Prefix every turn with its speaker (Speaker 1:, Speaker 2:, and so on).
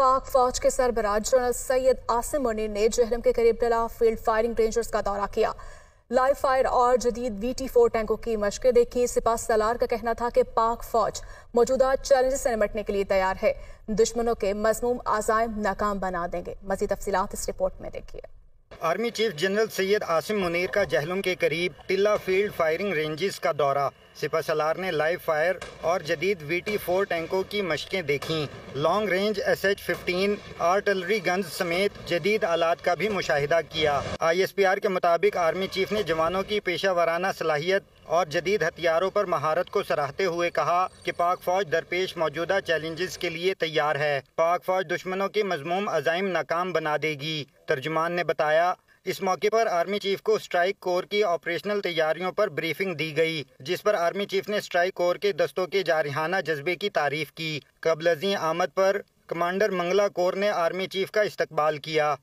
Speaker 1: पाक फौज के सरबराह जनरल सैयद आसिम मुनीर ने जहलम के करीब टिल्ला फील्ड फायरिंग रेंजर्स का दौरा किया। लाइव फायर और जदीद VT-4 टैंकों की मशक़ें देखी। सिपह सलार का कहना था कि पाक फौज मौजूदा चैलेंज से निपटने के लिए तैयार है, दुश्मनों के मज़मूम आज़ाइम नाकाम बना देंगे। मज़ीद तफसीलात इस रिपोर्ट में देखिए।
Speaker 2: Army chief general Syed Asim Munir का जहलम के करीब टिल्ला फील्ड फायरिंग रेंजेस का दौरा। सिपह सलार ने लाइव फायर और जदीद VT-4 टैंकों की मशक़ें देखीं। Long range SH-15 artillery guns समेत जदीद आलात का भी मुशाहिदा किया। ISPR के मुताबिक आर्मी चीफ ने जवानों की पेशा वाराना सलाहियत और जदीद हथियारों पर महारत को सराहते हुए कहा कि पाक फौज दरपेश मौजूदा चैलेंजेस के लिए तैयार है। पाक फौज दुश्मनों के मज़मूम अज़ाइम नाकाम बना देगी। तर्जुमान ने बताया, इस मौके पर आर्मी चीफ को स्ट्राइक कोर की ऑपरेशनल तैयारियों पर ब्रीफिंग दी गई, जिस पर आर्मी चीफ ने स्ट्राइक कोर के दस्तों के जारहाना जज्बे की तारीफ की। कबल अज़ीं आमद पर कमांडर मंगला कोर ने आर्मी चीफ का इस्तकबाल किया।